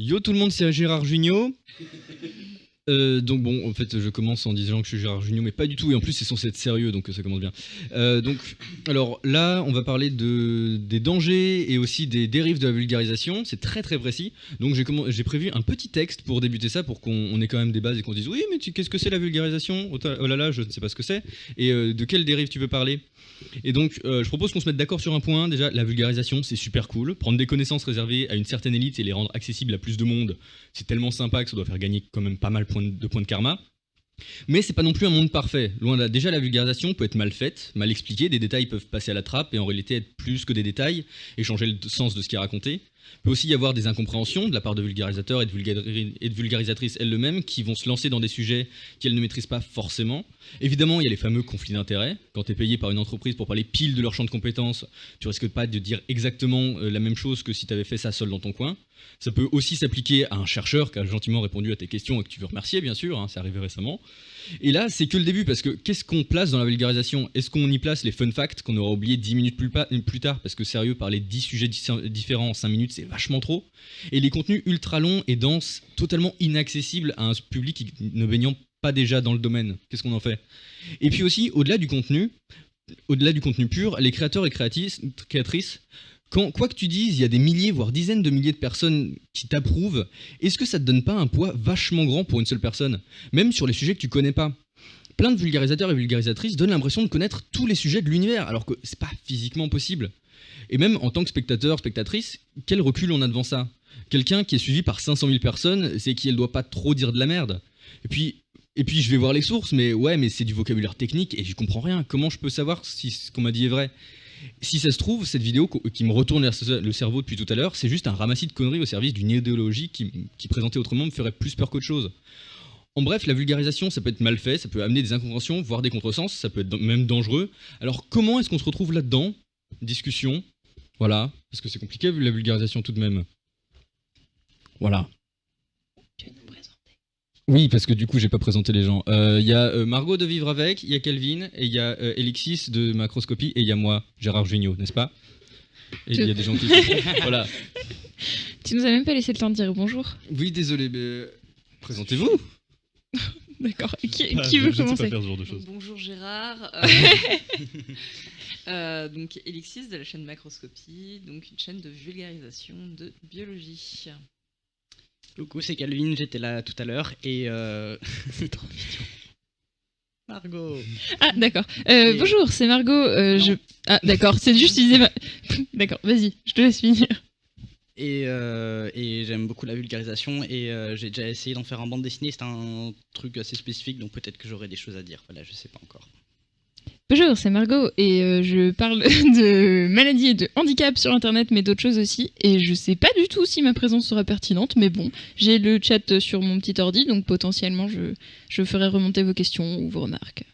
Yo tout le monde, c'est Gérard Jugnot. Donc bon, en fait, je commence en disant que je suis Gérard Jugnot, mais pas du tout. Et en plus, c'est censé être sérieux, donc ça commence bien. Donc, alors là, on va parler des dangers et aussi des dérives de la vulgarisation. C'est très très précis. Donc j'ai prévu un petit texte pour débuter ça, pour qu'on ait quand même des bases et qu'on se dise oui, mais qu'est-ce que c'est la vulgarisation? Oh là là, je ne sais pas ce que c'est. Et de quelle dérive tu veux parler? Et donc, je propose qu'on se mette d'accord sur un point. Déjà, la vulgarisation, c'est super cool. Prendre des connaissances réservées à une certaine élite et les rendre accessibles à plus de monde, c'est tellement sympa que ça doit faire gagner quand même pas mal de points de karma. Mais c'est pas non plus un monde parfait. Loin de là. Déjà, la vulgarisation peut être mal faite, mal expliquée, des détails peuvent passer à la trappe et en réalité être plus que des détails et changer le sens de ce qui est raconté. Il peut aussi y avoir des incompréhensions de la part de vulgarisateurs et de vulgarisatrices elles-mêmes qui vont se lancer dans des sujets qu'elles ne maîtrisent pas forcément. Évidemment, il y a les fameux conflits d'intérêts. Quand tu es payé par une entreprise pour parler pile de leur champ de compétences, tu risques pas de dire exactement la même chose que si tu avais fait ça seul dans ton coin. Ça peut aussi s'appliquer à un chercheur qui a gentiment répondu à tes questions et que tu veux remercier, bien sûr, hein, c'est arrivé récemment. Et là, c'est que le début, parce que qu'est-ce qu'on place dans la vulgarisation? Est-ce qu'on y place les fun facts qu'on aura oubliés 10 minutes plus tard? Parce que sérieux, parler de 10 sujets différents en 5 minutes, c'est vachement trop. Et les contenus ultra longs et denses, totalement inaccessibles à un public qui ne baignant pas déjà dans le domaine. Qu'est-ce qu'on en fait? Et puis aussi, au-delà du contenu pur, les créateurs et créatrices, quoi que tu dises, il y a des milliers, voire dizaines de milliers de personnes qui t'approuvent. Est-ce que ça te donne pas un poids vachement grand pour une seule personne? Même sur les sujets que tu connais pas. Plein de vulgarisateurs et vulgarisatrices donnent l'impression de connaître tous les sujets de l'univers, alors que c'est pas physiquement possible. Et même en tant que spectateur, spectatrice, quel recul on a devant ça? Quelqu'un qui est suivi par 500 000 personnes, c'est qu'elle doit pas trop dire de la merde. Et puis je vais voir les sources, mais ouais, mais c'est du vocabulaire technique et j'y comprends rien. Comment je peux savoir si ce qu'on m'a dit est vrai? Si ça se trouve, cette vidéo qui me retourne le cerveau depuis tout à l'heure, c'est juste un ramassis de conneries au service d'une idéologie qui présentée autrement me ferait plus peur qu'autre chose. En bref, la vulgarisation, ça peut être mal fait, ça peut amener des incompréhensions, voire des contresens, ça peut être même dangereux. Alors comment est-ce qu'on se retrouve là-dedans? Discussion, voilà, parce que c'est compliqué vu la vulgarisation tout de même. Voilà. Tu veux nous présenter? Oui, parce que du coup, j'ai pas présenté les gens. Il y a Margot de Vivre Avec, il y a Kelvin, et il y a Elixis de Macroscopie, et il y a moi, Gérard Jugnot, n'est-ce pas? Et il y a des gens qui... Voilà. Tu nous as même pas laissé le temps de dire bonjour. Oui, désolé, mais... Présentez-vous. D'accord. Qui veut commencer? Je ne sais pas faire ce genre de choses. Bonjour Gérard. Donc Elixis de la chaîne Macroscopie, donc une chaîne de vulgarisation de biologie. Coucou, c'est Calvin, j'étais là tout à l'heure et c'est trop mignon. Margot. Ah d'accord. Bonjour, c'est Margot. Ah d'accord, c'est juste utiliser ma... D'accord, vas-y, je te laisse finir. Et j'aime beaucoup la vulgarisation et j'ai déjà essayé d'en faire en bande dessinée, c'est un truc assez spécifique donc peut-être que j'aurai des choses à dire, voilà, je sais pas encore. Bonjour, c'est Margot et je parle de maladies et de handicap sur internet mais d'autres choses aussi et je sais pas du tout si ma présence sera pertinente mais bon, j'ai le chat sur mon petit ordi donc potentiellement je ferai remonter vos questions ou vos remarques.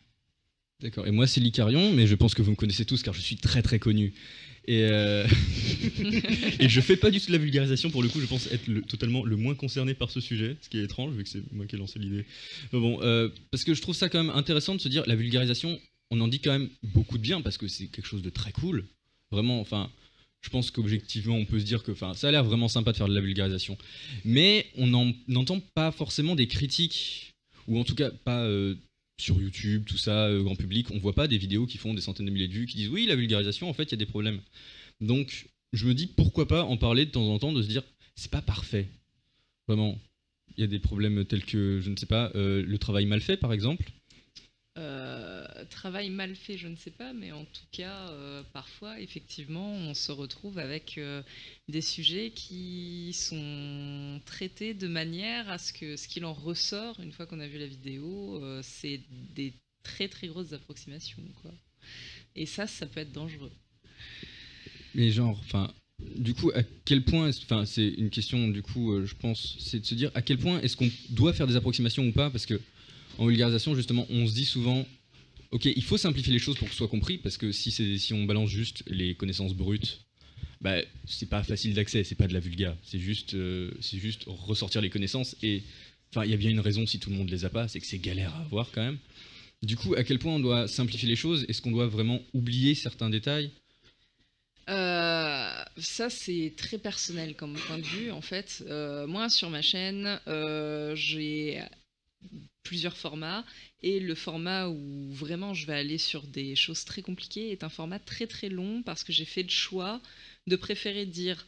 D'accord, et moi c'est Licarion mais je pense que vous me connaissez tous car je suis très très connu. Et, et je fais pas du tout de la vulgarisation pour le coup, je pense être totalement le moins concerné par ce sujet, ce qui est étrange vu que c'est moi qui ai lancé l'idée. Mais bon, parce que je trouve ça quand même intéressant de se dire la vulgarisation, on en dit quand même beaucoup de bien parce que c'est quelque chose de très cool. Vraiment, enfin, je pense qu'objectivement on peut se dire que ça a l'air vraiment sympa de faire de la vulgarisation. Mais on n'entend pas forcément des critiques, ou en tout cas pas... sur YouTube, tout ça, grand public, on voit pas des vidéos qui font des centaines de milliers de vues, qui disent oui, la vulgarisation, en fait, il y a des problèmes. Donc, je me dis pourquoi pas en parler de temps en temps, de se dire c'est pas parfait. Vraiment, il y a des problèmes tels que, je ne sais pas, le travail mal fait, par exemple. Travail mal fait, je ne sais pas, mais en tout cas, parfois, effectivement, on se retrouve avec des sujets qui sont traités de manière à ce que ce qu'il en ressort, une fois qu'on a vu la vidéo, c'est des très très grosses approximations, quoi. Et ça peut être dangereux. Mais genre, du coup, à quel point, c'est une question, du coup, je pense, c'est de se dire à quel point est-ce qu'on doit faire des approximations ou pas, parce que en vulgarisation, justement, on se dit souvent, ok, il faut simplifier les choses pour que ce soit compris, parce que si on balance juste les connaissances brutes, bah, c'est pas facile d'accès, c'est pas de la vulga, c'est juste ressortir les connaissances, et il y a bien une raison si tout le monde les a pas, c'est que c'est galère à avoir quand même. Du coup, à quel point on doit simplifier les choses? Est-ce qu'on doit vraiment oublier certains détails? Ça, c'est très personnel comme point de vue. En fait, moi, sur ma chaîne, j'ai plusieurs formats. Et le format où vraiment je vais aller sur des choses très compliquées est un format très très long parce que j'ai fait le choix de préférer dire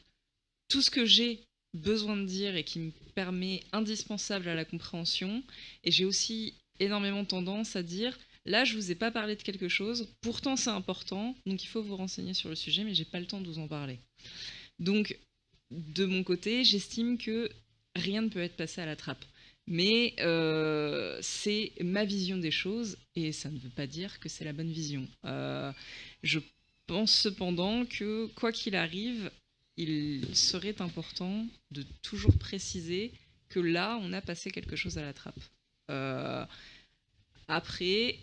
tout ce que j'ai besoin de dire et qui me permet indispensable à la compréhension. Et j'ai aussi énormément tendance à dire là, je vous ai pas parlé de quelque chose, pourtant c'est important, donc il faut vous renseigner sur le sujet, mais j'ai pas le temps de vous en parler. Donc, de mon côté, j'estime que rien ne peut être passé à la trappe. Mais c'est ma vision des choses, et ça ne veut pas dire que c'est la bonne vision. Je pense cependant que, quoi qu'il arrive, il serait important de toujours préciser que là, on a passé quelque chose à la trappe. Après,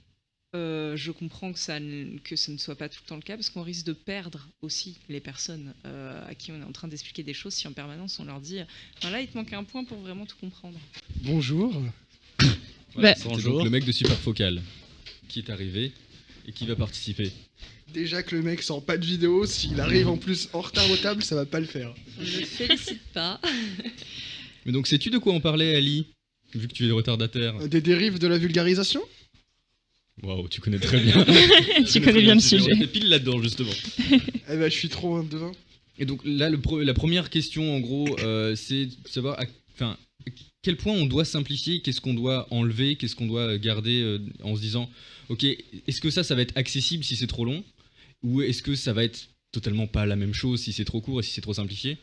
je comprends que ce ne soit pas tout le temps le cas, parce qu'on risque de perdre aussi les personnes à qui on est en train d'expliquer des choses si en permanence on leur dit « là, il te manque un point pour vraiment tout comprendre ». Bonjour. Voilà, c'est donc le mec de Superfocal qui est arrivé et qui va participer. Déjà que le mec sort pas de vidéo, s'il arrive en plus en retard au table, ça va pas le faire. Je ne le félicite pas. Mais donc, sais-tu de quoi on parlait, Ali, vu que tu es retardataire? Des dérives de la vulgarisation? Waouh, tu connais très bien. Tu connais bien le sujet. On était pile là-dedans, justement. Eh ben, je suis trop un devin. Et donc là, la première question, en gros, c'est de savoir à quel point on doit simplifier, qu'est-ce qu'on doit enlever, qu'est-ce qu'on doit garder en se disant, ok, est-ce que ça va être accessible si c'est trop long, ou est-ce que ça va être totalement pas la même chose si c'est trop court et si c'est trop simplifié?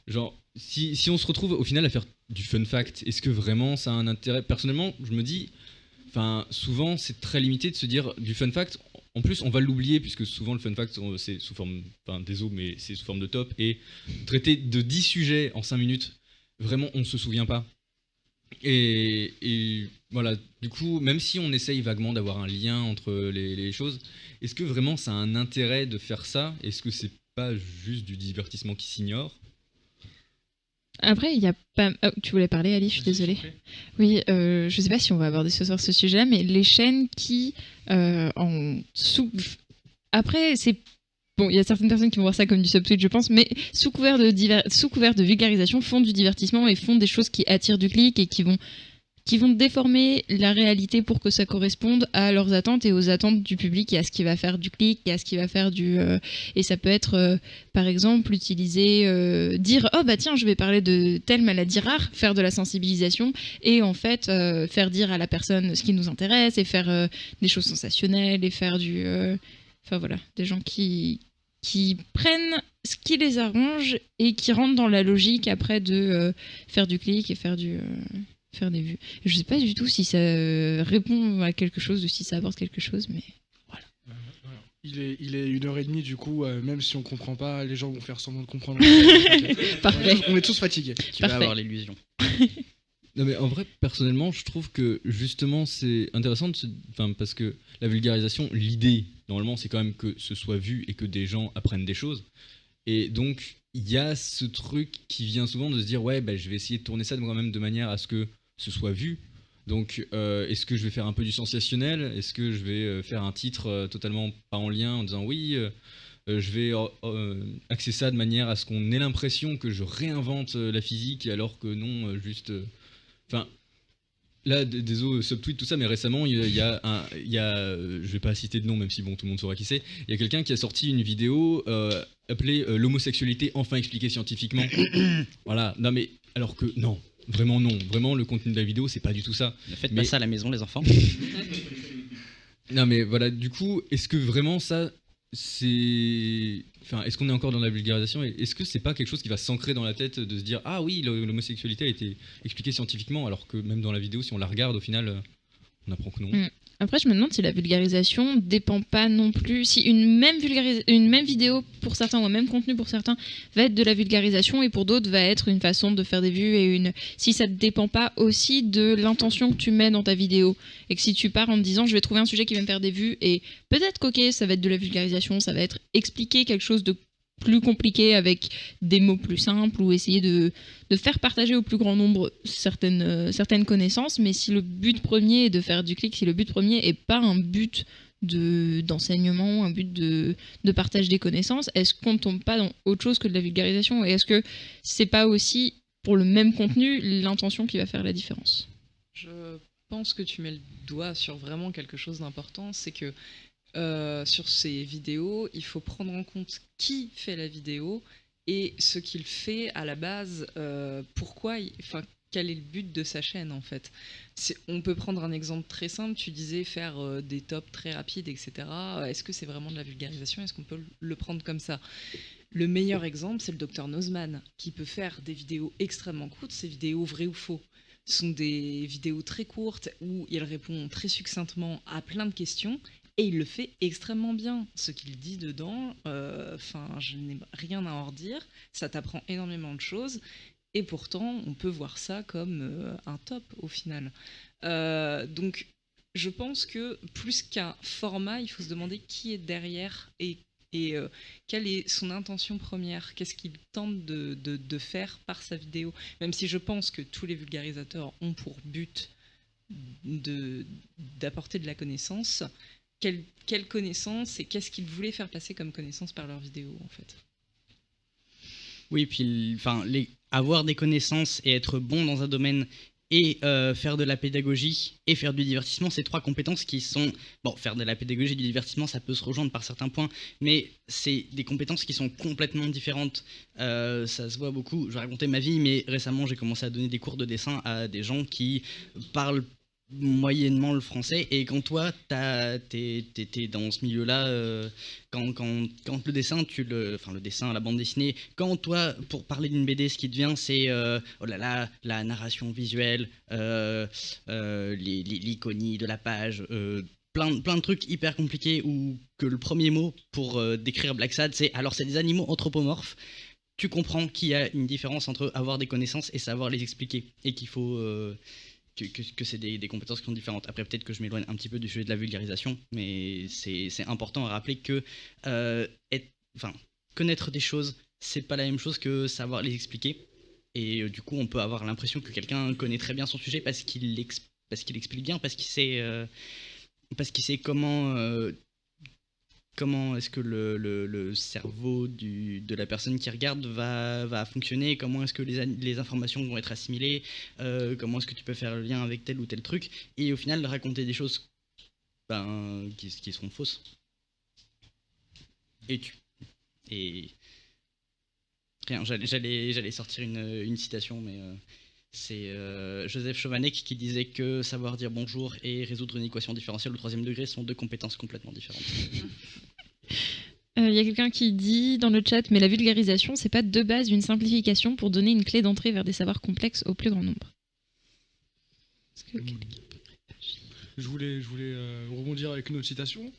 Genre, si on se retrouve au final à faire du fun fact, est-ce que vraiment ça a un intérêt? Personnellement, je me dis, souvent c'est très limité de se dire du fun fact. En plus, on va l'oublier puisque souvent le fun fact c'est sous forme, désolé, mais c'est sous forme de top, et traiter de 10 sujets en 5 minutes, vraiment on ne se souvient pas. Et voilà, du coup, même si on essaye vaguement d'avoir un lien entre les choses, est-ce que vraiment ça a un intérêt de faire ça? Est-ce que c'est pas juste du divertissement qui s'ignore? Après, il y a pas... Oh, tu voulais parler, Ali, je suis désolée. Oui, je sais pas si on va aborder ce soir ce sujet-là, mais les chaînes qui Après, c'est... Bon, il y a certaines personnes qui vont voir ça comme du subtweet, je pense, mais sous couvert de vulgarisation, font du divertissement et font des choses qui attirent du clic et qui vont déformer la réalité pour que ça corresponde à leurs attentes et aux attentes du public et à ce qui va faire du clic et à ce qui va faire du... et ça peut être, par exemple, dire « Oh bah tiens, je vais parler de telle maladie rare », faire de la sensibilisation et en fait faire dire à la personne ce qui nous intéresse et faire des choses sensationnelles et faire du... Enfin voilà, des gens qui prennent ce qui les arrange et qui rentrent dans la logique après de faire du clic et faire des vues. Je sais pas du tout si ça répond à quelque chose ou si ça apporte quelque chose, mais voilà. Il est 1h30 du coup, même si on comprend pas, les gens vont faire semblant de comprendre. Parfait. On est tous fatigués. Tu vas avoir l'illusion. Non mais en vrai, personnellement, je trouve que justement c'est intéressant parce que la vulgarisation, l'idée, normalement, c'est quand même que ce soit vu et que des gens apprennent des choses. Et donc, il y a ce truc qui vient souvent de se dire, ouais, je vais essayer de tourner ça moi-même de manière à ce que ce soit vu. Donc, est-ce que je vais faire un peu du sensationnel? Est-ce que je vais faire un titre totalement pas en lien en disant, oui, je vais axer ça de manière à ce qu'on ait l'impression que je réinvente la physique, alors que non, juste... Là, désolé, subtweet, tout ça, mais récemment, il y a, je vais pas citer de nom, même si bon, tout le monde saura qui c'est, il y a quelqu'un qui a sorti une vidéo appelée l'homosexualité enfin expliquée scientifiquement. Voilà, non mais, alors que, non, vraiment, le contenu de la vidéo, c'est pas du tout ça. Ne faites pas ça à la maison, les enfants. Non mais voilà, du coup, est-ce que vraiment ça, c'est... est-ce qu'on est encore dans la vulgarisation? Est-ce que c'est pas quelque chose qui va s'ancrer dans la tête de se dire ah oui, l'homosexualité a été expliquée scientifiquement, alors que même dans la vidéo, si on la regarde, au final, on apprend que non. Après, je me demande si la vulgarisation dépend pas non plus. Si une même vidéo pour certains ou un même contenu pour certains va être de la vulgarisation et pour d'autres va être une façon de faire des vues et si ça ne dépend pas aussi de l'intention que tu mets dans ta vidéo et que si tu pars en te disant je vais trouver un sujet qui va me faire des vues et peut-être qu'ok, ça va être de la vulgarisation, ça va être expliquer quelque chose de plus compliqué avec des mots plus simples ou essayer de faire partager au plus grand nombre certaines connaissances, mais si le but premier est de faire du clic, si le but premier est pas un but d'enseignement, un but de partage des connaissances, est-ce qu'on ne tombe pas dans autre chose que de la vulgarisation? Et est-ce que c'est pas aussi, pour le même contenu, l'intention qui va faire la différence? Je pense que tu mets le doigt sur vraiment quelque chose d'important, c'est que sur ces vidéos, il faut prendre en compte qui fait la vidéo et ce qu'il fait à la base, quel est le but de sa chaîne en fait. On peut prendre un exemple très simple, tu disais faire des tops très rapides, etc. Est-ce que c'est vraiment de la vulgarisation? Est-ce qu'on peut le prendre comme ça? Le meilleur exemple, c'est le Dr Nozman, qui peut faire des vidéos extrêmement courtes, ces vidéos vraies ou faux. Ce sont des vidéos très courtes où il répond très succinctement à plein de questions et il le fait extrêmement bien. Ce qu'il dit dedans, je n'ai rien à en redire, ça t'apprend énormément de choses et pourtant on peut voir ça comme un top au final. Donc je pense que plus qu'un format, il faut se demander qui est derrière et quelle est son intention première, qu'est-ce qu'il tente de faire par sa vidéo, même si je pense que tous les vulgarisateurs ont pour but d'apporter de la connaissance. Quelle connaissance et qu'est-ce qu'ils voulaient faire passer comme connaissance par leur vidéo en fait. Oui, puis avoir des connaissances et être bon dans un domaine et faire de la pédagogie et faire du divertissement, c'est 3 compétences qui sont... Bon, faire de la pédagogie et du divertissement, ça peut se rejoindre par certains points, mais c'est des compétences qui sont complètement différentes. Ça se voit beaucoup. Je vais raconter ma vie, mais récemment, j'ai commencé à donner des cours de dessin à des gens qui parlent moyennement le français, et quand toi t'es dans ce milieu-là, quand le dessin, le dessin, la bande dessinée, quand toi, pour parler d'une BD, ce qui te vient, c'est oh là là, la narration visuelle, l'iconie de la page, plein de trucs hyper compliqués, ou que le premier mot pour décrire Black Sad, c'est alors c'est des animaux anthropomorphes. Tu comprends qu'il y a une différence entre avoir des connaissances et savoir les expliquer, et qu'il faut que c'est des compétences qui sont différentes. Après, peut-être que je m'éloigne un petit peu du sujet de la vulgarisation, mais c'est important à rappeler que connaître des choses, c'est pas la même chose que savoir les expliquer. Et du coup, on peut avoir l'impression que quelqu'un connaît très bien son sujet parce qu'il explique bien, parce qu'il sait comment est-ce que le cerveau de la personne qui regarde va fonctionner, comment est-ce que les informations vont être assimilées, comment est-ce que tu peux faire le lien avec tel ou tel truc, et au final raconter des choses qui seront fausses. Et rien, j'allais sortir une citation, mais c'est Joseph Chovanec qui disait que savoir dire bonjour et résoudre une équation différentielle au 3e degré sont 2 compétences complètement différentes. Y a quelqu'un qui dit dans le chat, mais la vulgarisation, c'est pas de base une simplification pour donner une clé d'entrée vers des savoirs complexes au plus grand nombre? Je voulais rebondir avec une autre citation.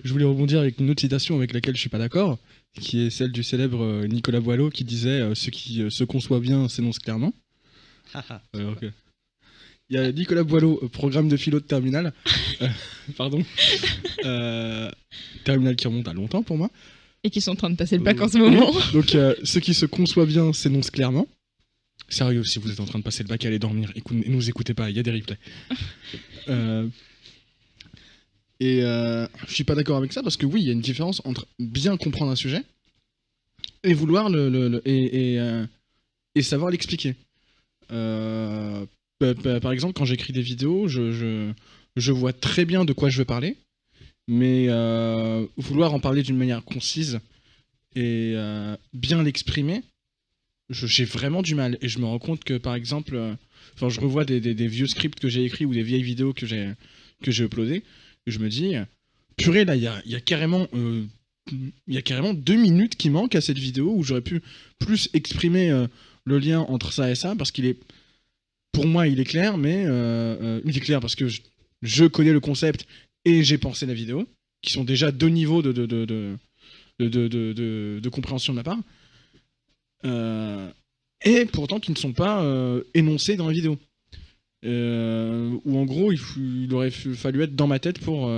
Je voulais rebondir avec une autre citation avec laquelle je suis pas d'accord, qui est celle du célèbre Nicolas Boileau, qui disait ce qui se conçoit bien s'énonce clairement. Okay. Il y a Nicolas Boileau, programme de philo de terminale. Pardon. Terminale qui remonte à longtemps pour moi. Et qui sont en train de passer le bac en ce moment. Donc, ce qui se conçoit bien s'énonce clairement. Sérieux, si vous êtes en train de passer le bac, allez dormir. Ne nous écoutez pas, il y a des replays. Je suis pas d'accord avec ça parce que oui, il y a une différence entre bien comprendre un sujet et vouloir et savoir l'expliquer. Par exemple, quand j'écris des vidéos, je vois très bien de quoi je veux parler, mais vouloir en parler d'une manière concise et bien l'exprimer, j'ai vraiment du mal. Et je me rends compte que, par exemple, je revois des vieux scripts que j'ai écrits ou des vieilles vidéos que j'ai uploadées, et je me dis, purée, là, il y a carrément 2 minutes qui manquent à cette vidéo où j'aurais pu plus exprimer le lien entre ça et ça, parce qu'il est... Pour moi, il est clair, mais il est clair parce que je connais le concept et j'ai pensé la vidéo, qui sont déjà 2 niveaux de compréhension de ma part, et pourtant qui ne sont pas énoncés dans la vidéo. Où en gros, il aurait fallu être dans ma tête pour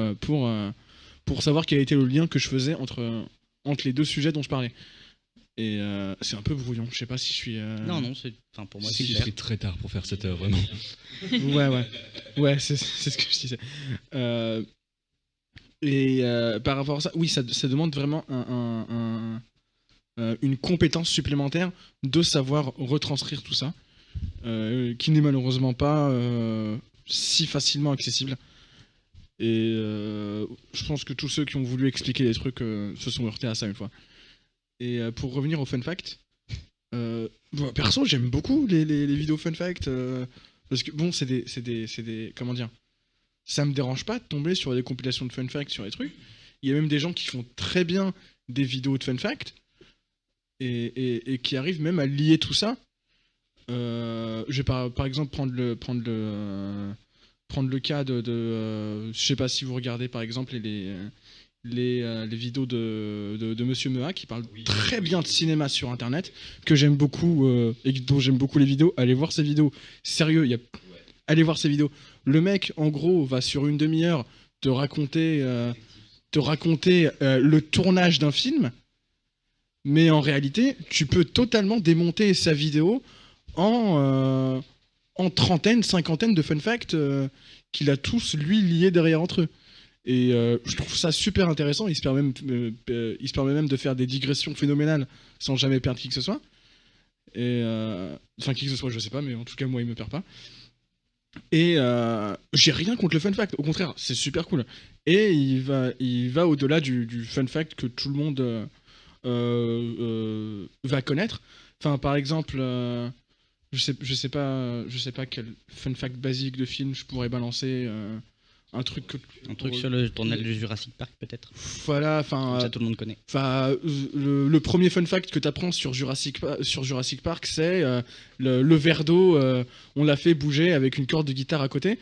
savoir quel était le lien que je faisais entre les 2 sujets dont je parlais. Et c'est un peu brouillon. Je sais pas si je suis. Non, enfin, pour moi, c'est Je clair. suis très tard pour faire cette vraiment. Ouais, c'est ce que je disais. Par rapport à ça, oui, ça demande vraiment une compétence supplémentaire de savoir retranscrire tout ça, qui n'est malheureusement pas si facilement accessible. Et je pense que tous ceux qui ont voulu expliquer des trucs se sont heurtés à ça une fois. Et pour revenir au fun fact, perso, j'aime beaucoup les vidéos fun fact, parce que bon, c'est des comment dire, ça me dérange pas de tomber sur des compilations de fun fact sur les trucs. Il y a même des gens qui font très bien des vidéos de fun fact et qui arrivent même à lier tout ça. Je vais par exemple prendre le cas de je sais pas si vous regardez par exemple les vidéos de Monsieur Mea qui parle très bien de cinéma sur internet, que j'aime beaucoup et dont j'aime beaucoup les vidéos. Allez voir ses vidéos, sérieux, allez voir ses vidéos. Le mec en gros va sur une demi-heure te raconter le tournage d'un film, mais en réalité tu peux totalement démonter sa vidéo en trentaine, cinquantaine de fun facts qu'il a tous lui liés derrière entre eux. Et je trouve ça super intéressant. Il se permet même de faire des digressions phénoménales sans jamais perdre qui que ce soit. Enfin, qui que ce soit, je sais pas, mais en tout cas, moi, il me perd pas. Et j'ai rien contre le fun fact. Au contraire, c'est super cool. Et il va au-delà du fun fact que tout le monde va connaître. Enfin, par exemple, je sais pas quel fun fact basique de film je pourrais balancer. Un truc sur le tournage de Jurassic Park, peut-être. Voilà, Comme ça, tout le monde connaît. Enfin, le premier fun fact que tu apprends sur Jurassic Park, c'est le verre d'eau, on l'a fait bouger avec une corde de guitare à côté.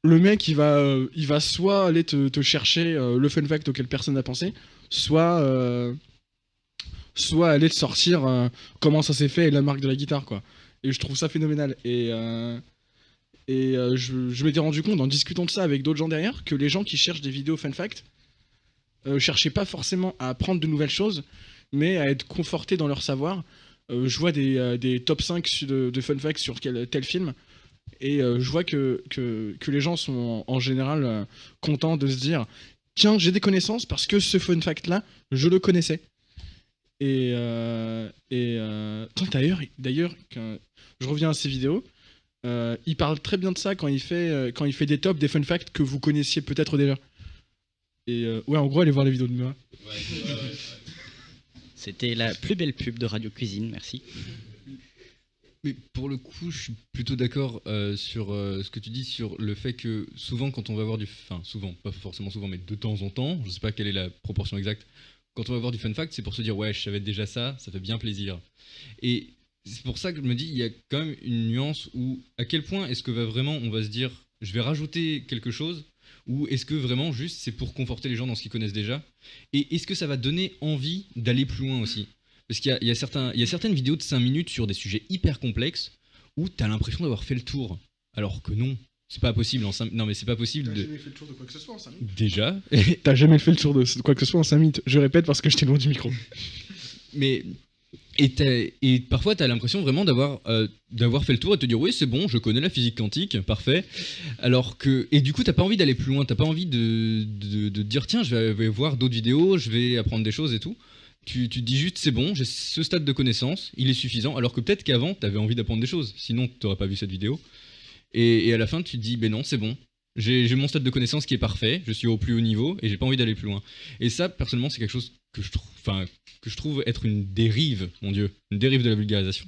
Le mec, il va soit aller te chercher le fun fact auquel personne n'a pensé, soit aller te sortir comment ça s'est fait et la marque de la guitare, quoi. Et je trouve ça phénoménal. Et je m'étais rendu compte en discutant de ça avec d'autres gens derrière que les gens qui cherchent des vidéos fun fact cherchaient pas forcément à apprendre de nouvelles choses, mais à être confortés dans leur savoir. Je vois des top 5 de fun fact sur tel film, et je vois que les gens sont en général contents de se dire tiens, j'ai des connaissances parce que ce fun fact là, je le connaissais. Et d'ailleurs, je reviens à ces vidéos. Il parle très bien de ça quand il fait des tops, des fun facts que vous connaissiez peut-être déjà. Et ouais, en gros, allez voir les vidéos de Mea. C'était la plus belle pub de Radio Cuisine, merci. Mais pour le coup, je suis plutôt d'accord sur ce que tu dis sur le fait que souvent, quand on va voir enfin, souvent, pas forcément souvent, mais de temps en temps, je sais pas quelle est la proportion exacte, quand on va voir du fun fact, c'est pour se dire ouais, je savais déjà ça fait bien plaisir. Et c'est pour ça que je me dis, il y a quand même une nuance où à quel point est-ce que on va se dire je vais rajouter quelque chose, ou est-ce que vraiment juste c'est pour conforter les gens dans ce qu'ils connaissent déjà, et est-ce que ça va donner envie d'aller plus loin aussi, parce qu'il y a certaines vidéos de 5 minutes sur des sujets hyper complexes où t'as l'impression d'avoir fait le tour, alors que non, c'est pas possible en 5 non mais c'est pas possible. T'as jamais fait le tour de quoi que ce soit en 5 minutes. Déjà. T'as jamais fait le tour de quoi que ce soit en 5 minutes. Je répète parce que j'étais loin du micro. Mais et parfois t'as l'impression vraiment d'avoir fait le tour et de te dire oui c'est bon, je connais la physique quantique, parfait. Alors que, et du coup t'as pas envie d'aller plus loin, t'as pas envie de te dire tiens je vais voir d'autres vidéos, je vais apprendre des choses et tout. Tu te dis juste c'est bon, j'ai ce stade de connaissance, il est suffisant, alors que peut-être qu'avant t'avais envie d'apprendre des choses, sinon t'aurais pas vu cette vidéo. Et à la fin tu te dis ben non c'est bon, j'ai mon stade de connaissance qui est parfait, je suis au plus haut niveau et j'ai pas envie d'aller plus loin. Et ça personnellement c'est quelque chose que je trouve être une dérive, mon Dieu, une dérive de la vulgarisation,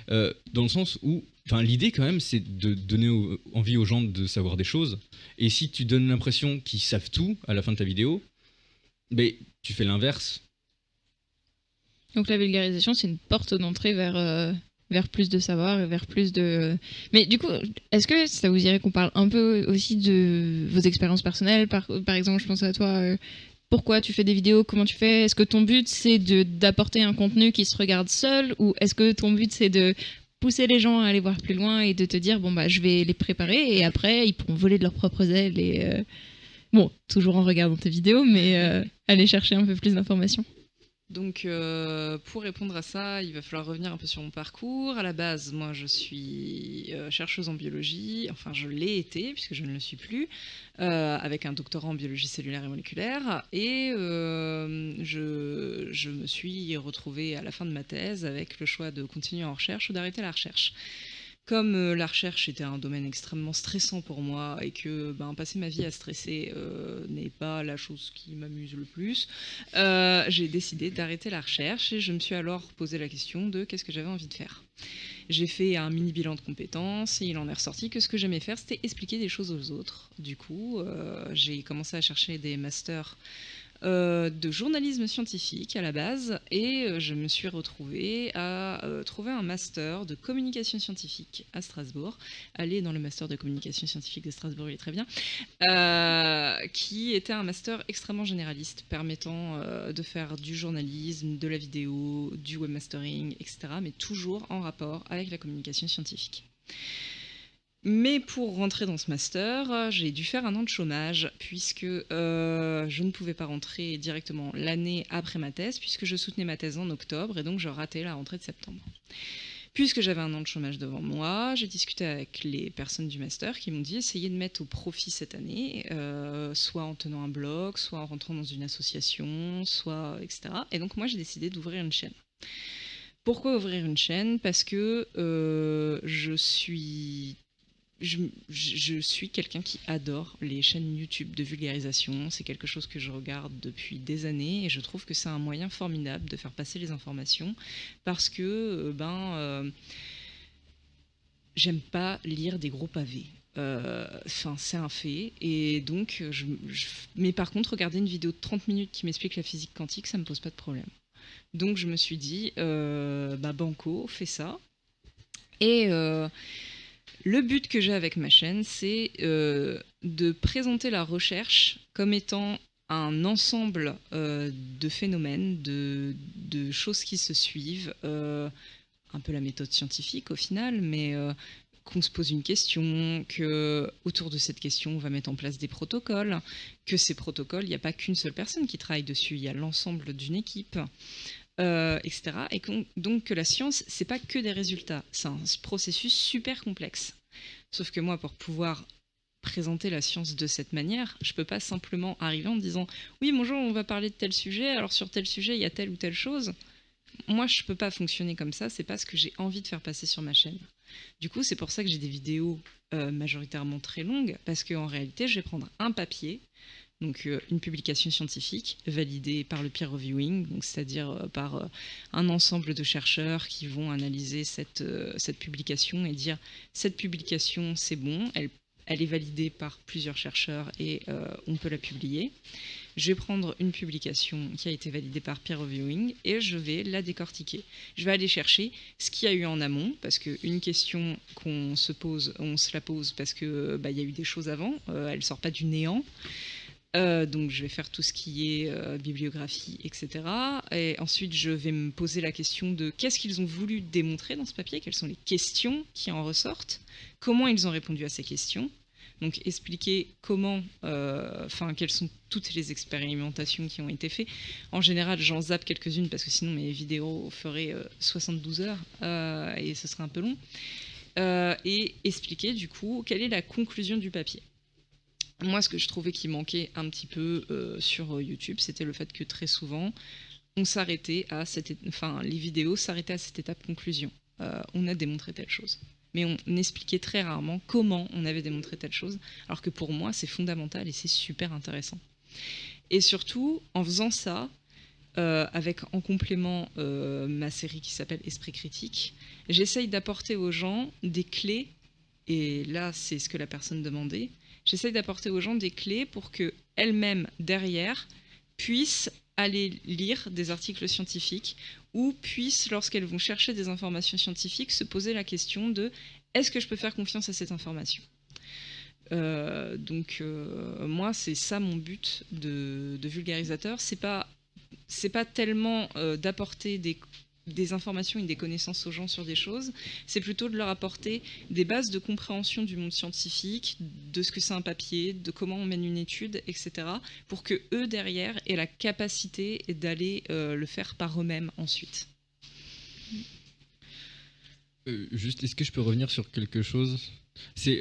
dans le sens où, l'idée quand même, c'est de donner envie aux gens de savoir des choses. Et si tu donnes l'impression qu'ils savent tout à la fin de ta vidéo, ben tu fais l'inverse. Donc la vulgarisation, c'est une porte d'entrée vers plus de savoir et vers plus de... Mais du coup, est-ce que ça vous irait qu'on parle un peu aussi de vos expériences personnelles, par exemple, je pense à toi... Pourquoi tu fais des vidéos? Comment tu fais? Est-ce que ton but c'est d'apporter un contenu qui se regarde seul, ou est-ce que ton but c'est de pousser les gens à aller voir plus loin et de te dire bon bah je vais les préparer et après ils pourront voler de leurs propres ailes et bon toujours en regardant tes vidéos mais aller chercher un peu plus d'informations? Donc, pour répondre à ça, il va falloir revenir un peu sur mon parcours. À la base, moi, je suis chercheuse en biologie. Enfin, je l'ai été, puisque je ne le suis plus, avec un doctorat en biologie cellulaire et moléculaire. Et je me suis retrouvée à la fin de ma thèse avec le choix de continuer en recherche ou d'arrêter la recherche. Comme la recherche était un domaine extrêmement stressant pour moi et que passer ma vie à stresser n'est pas la chose qui m'amuse le plus, j'ai décidé d'arrêter la recherche et je me suis alors posé la question de qu'est-ce que j'avais envie de faire. J'ai fait un mini bilan de compétences et il en est ressorti que ce que j'aimais faire, c'était expliquer des choses aux autres. Du coup, j'ai commencé à chercher des masters de journalisme scientifique à la base et je me suis retrouvée à trouver un master de communication scientifique à Strasbourg. Aller dans le master de communication scientifique de Strasbourg, il est très bien, qui était un master extrêmement généraliste permettant de faire du journalisme, de la vidéo, du webmastering, etc. mais toujours en rapport avec la communication scientifique. Mais pour rentrer dans ce master, j'ai dû faire un an de chômage puisque je ne pouvais pas rentrer directement l'année après ma thèse puisque je soutenais ma thèse en octobre et donc je ratais la rentrée de septembre. Puisque j'avais un an de chômage devant moi, j'ai discuté avec les personnes du master qui m'ont dit essayez de mettre au profit cette année, soit en tenant un blog, soit en rentrant dans une association, soit etc. Et donc moi j'ai décidé d'ouvrir une chaîne. Pourquoi ouvrir une chaîne ? Parce que je suis quelqu'un qui adore les chaînes YouTube de vulgarisation. C'est quelque chose que je regarde depuis des années et je trouve que c'est un moyen formidable de faire passer les informations parce que j'aime pas lire des gros pavés. C'est un fait. Et donc, mais par contre, regarder une vidéo de 30 minutes qui m'explique la physique quantique, ça me pose pas de problème. Donc je me suis dit, banco, fais ça. Et le but que j'ai avec ma chaîne, c'est de présenter la recherche comme étant un ensemble de phénomènes, de choses qui se suivent, un peu la méthode scientifique au final, mais qu'on se pose une question, que autour de cette question, on va mettre en place des protocoles, que ces protocoles, il n'y a pas qu'une seule personne qui travaille dessus, il y a l'ensemble d'une équipe. Etc. Et donc que la science, c'est pas que des résultats, c'est un processus super complexe. Sauf que moi, pour pouvoir présenter la science de cette manière, je peux pas simplement arriver en disant oui bonjour, on va parler de tel sujet, alors sur tel sujet il y a telle ou telle chose. Moi je peux pas fonctionner comme ça, c'est pas ce que j'ai envie de faire passer sur ma chaîne. Du coup c'est pour ça que j'ai des vidéos majoritairement très longues, parce qu'en réalité je vais prendre un papier, donc une publication scientifique validée par le peer reviewing, donc c'est-à-dire par un ensemble de chercheurs qui vont analyser cette publication et dire cette publication c'est bon, elle est validée par plusieurs chercheurs et on peut la publier. Je vais prendre une publication qui a été validée par peer reviewing et je vais la décortiquer. Je vais aller chercher ce qu'il y a eu en amont, parce qu'une question qu'on se pose, on se la pose parce qu'il y a eu des choses avant, elle ne sort pas du néant. Donc je vais faire tout ce qui est bibliographie, etc. Et ensuite je vais me poser la question de qu'est-ce qu'ils ont voulu démontrer dans ce papier, quelles sont les questions qui en ressortent, comment ils ont répondu à ces questions. Donc expliquer comment, quelles sont toutes les expérimentations qui ont été faites. En général, j'en zappe quelques-unes parce que sinon mes vidéos feraient 72 heures et ce serait un peu long. Et expliquer du coup quelle est la conclusion du papier. Moi, ce que je trouvais qui manquait un petit peu sur YouTube, c'était le fait que très souvent, on s'arrêtait à les vidéos s'arrêtaient à cette étape conclusion. On a démontré telle chose. Mais on expliquait très rarement comment on avait démontré telle chose, alors que pour moi, c'est fondamental et c'est super intéressant. Et surtout, en faisant ça, avec en complément ma série qui s'appelle Esprit critique, j'essaye d'apporter aux gens des clés, et là, c'est ce que la personne demandait. J'essaye d'apporter aux gens des clés pour qu'elles-mêmes, derrière, puissent aller lire des articles scientifiques ou puissent, lorsqu'elles vont chercher des informations scientifiques, se poser la question de « est-ce que je peux faire confiance à cette information ?» Moi, c'est ça mon but de vulgarisateur. C'est pas tellement d'apporter des informations et des connaissances aux gens sur des choses, c'est plutôt de leur apporter des bases de compréhension du monde scientifique, de ce que c'est un papier, de comment on mène une étude, etc., pour que eux derrière aient la capacité d'aller le faire par eux-mêmes ensuite. Juste, est-ce que je peux revenir sur quelque chose? C'est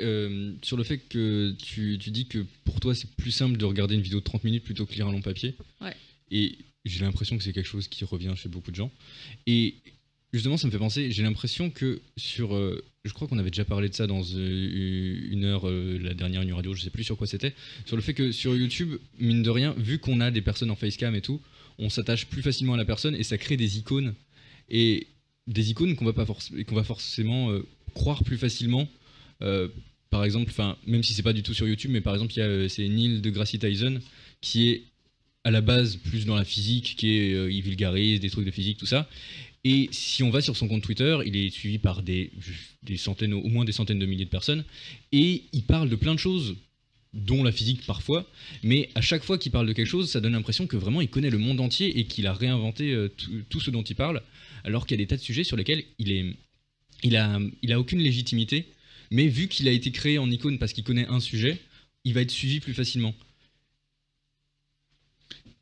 sur le fait que tu dis que pour toi c'est plus simple de regarder une vidéo de 30 minutes plutôt que lire un long papier. Ouais. Et j'ai l'impression que c'est quelque chose qui revient chez beaucoup de gens. Et justement, ça me fait penser, j'ai l'impression que sur... je crois qu'on avait déjà parlé de ça dans une heure, la dernière Une Radio, je sais plus sur quoi c'était, sur le fait que sur YouTube, mine de rien, vu qu'on a des personnes en facecam et tout, on s'attache plus facilement à la personne et ça crée des icônes. Et des icônes qu'on va forcément croire plus facilement. Par exemple, même si c'est pas du tout sur YouTube, mais par exemple, c'est Neil deGrasse Tyson qui est à la base plus dans la physique, il vulgarise des trucs de physique, tout ça. Et si on va sur son compte Twitter, il est suivi par des centaines, au moins des centaines de milliers de personnes, et il parle de plein de choses, dont la physique parfois, mais à chaque fois qu'il parle de quelque chose, ça donne l'impression que vraiment il connaît le monde entier et qu'il a réinventé tout ce dont il parle, alors qu'il y a des tas de sujets sur lesquels il a aucune légitimité, mais vu qu'il a été créé en icône parce qu'il connaît un sujet, il va être suivi plus facilement.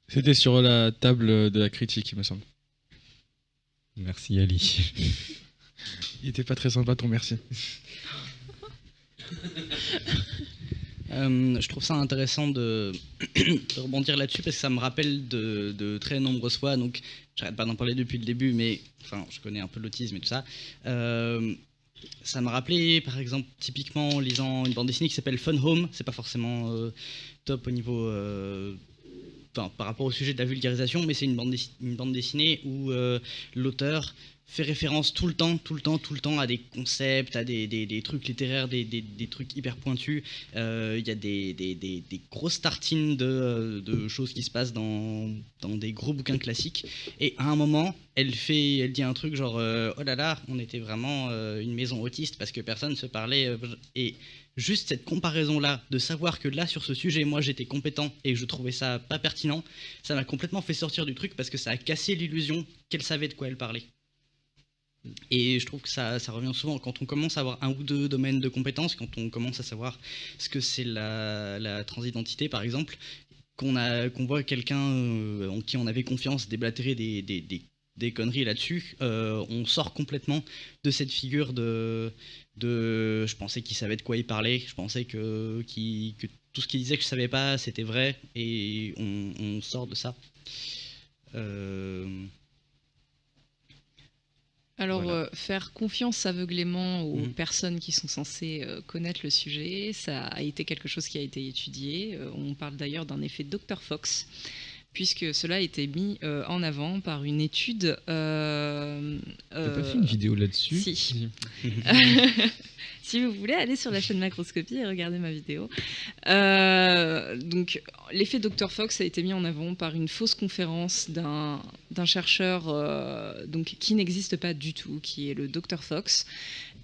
C'était sur la table de la critique, il me semble. Merci Ali. Il était pas très sympa ton merci. Je trouve ça intéressant de rebondir là-dessus parce que ça me rappelle de très nombreuses fois, donc j'arrête pas d'en parler depuis le début, mais enfin, je connais un peu l'autisme et tout ça. Ça m'a rappelé, par exemple, typiquement en lisant une bande dessinée qui s'appelle Fun Home, c'est pas forcément top au niveau... par rapport au sujet de la vulgarisation, mais c'est une bande dessinée où l'auteur fait référence tout le temps à des concepts, à des trucs littéraires, des trucs hyper pointus. Il y a des grosses tartines de choses qui se passent dans des gros bouquins classiques. Et à un moment, elle dit un truc genre oh là là, on était vraiment une maison autiste parce que personne ne se parlait. Et juste cette comparaison-là, de savoir que là, sur ce sujet, moi, j'étais compétent et je trouvais ça pas pertinent, ça m'a complètement fait sortir du truc parce que ça a cassé l'illusion qu'elle savait de quoi elle parlait. Et je trouve que ça revient souvent quand on commence à avoir un ou deux domaines de compétences, quand on commence à savoir ce que c'est la transidentité, par exemple, qu'on voit quelqu'un en qui on avait confiance déblatérer des conneries là-dessus, on sort complètement de cette figure de je pensais qu'il savait de quoi il parlait, je pensais que tout ce qu'il disait que je savais pas c'était vrai, et on sort de ça. Alors, Voilà. faire confiance aveuglément aux personnes qui sont censées connaître le sujet, ça a été quelque chose qui a été étudié. On parle d'ailleurs d'un effet Dr Fox, puisque cela a été mis en avant par une étude... T'as pas fait une vidéo là-dessus? Si. Si vous voulez aller sur la chaîne Macroscopie et regarder ma vidéo. Donc, l'effet Dr Fox a été mis en avant par une fausse conférence d'un chercheur donc, qui n'existe pas du tout, qui est le Dr Fox.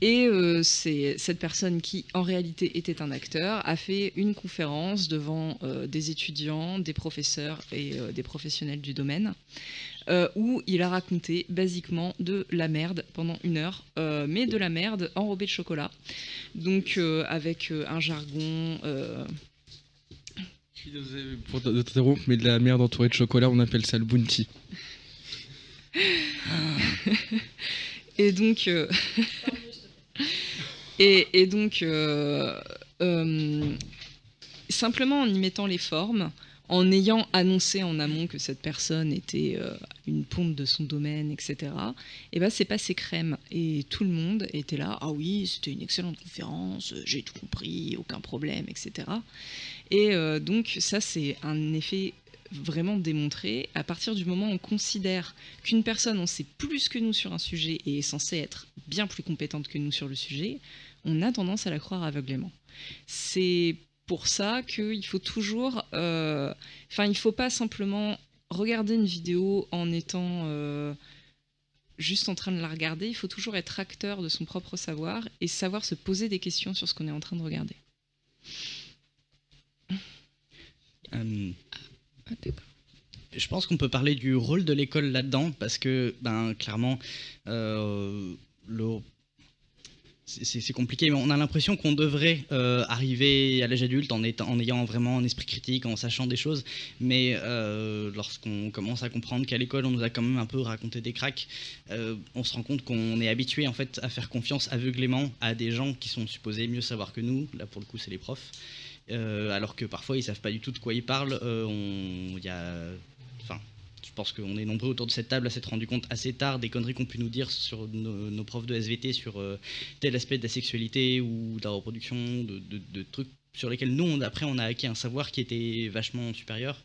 Et c'est cette personne qui, en réalité, était un acteur, a fait une conférence devant des étudiants, des professeurs et des professionnels du domaine, où il a raconté basiquement de la merde pendant 1 heure, mais de la merde enrobée de chocolat. Donc avec un jargon... Pour t'interrompre, mais de la merde entourée de chocolat, on appelle ça le bounty. Et donc... et donc... simplement en y mettant les formes, en ayant annoncé en amont que cette personne était une pompe de son domaine, etc., et ben c'est passé crème. Et tout le monde était là, ah oui, c'était une excellente conférence, j'ai tout compris, aucun problème, etc. Et donc ça, c'est un effet vraiment démontré. À partir du moment où on considère qu'une personne en sait plus que nous sur un sujet et est censée être bien plus compétente que nous sur le sujet, on a tendance à la croire aveuglément. C'est pour ça qu'il faut toujours... il ne faut pas simplement regarder une vidéo en étant juste en train de la regarder. Il faut toujours être acteur de son propre savoir et savoir se poser des questions sur ce qu'on est en train de regarder. Je pense qu'on peut parler du rôle de l'école là-dedans, parce que, clairement, c'est compliqué, mais on a l'impression qu'on devrait arriver à l'âge adulte en ayant vraiment un esprit critique, en sachant des choses, mais lorsqu'on commence à comprendre qu'à l'école, on nous a quand même un peu raconté des cracks, on se rend compte qu'on est habitué en fait à faire confiance aveuglément à des gens qui sont supposés mieux savoir que nous. Là, pour le coup, c'est les profs. Alors que parfois ils savent pas du tout de quoi ils parlent. Je pense qu'on est nombreux autour de cette table à s'être rendu compte assez tard des conneries qu'on pu nous dire sur nos profs de SVT sur tel aspect de la sexualité ou de la reproduction, de trucs sur lesquels nous après on a acquis un savoir qui était vachement supérieur.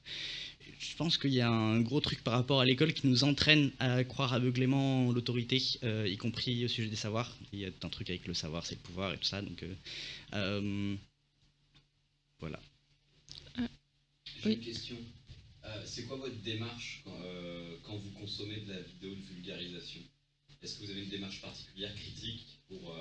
Je pense qu'il y a un gros truc par rapport à l'école qui nous entraîne à croire aveuglément l'autorité, y compris au sujet des savoirs. Il y a un truc avec le savoir, c'est le pouvoir et tout ça, donc voilà. J'ai une question. C'est quoi votre démarche quand vous consommez de la vidéo de vulgarisation? Est-ce que vous avez une démarche particulière, critique, pour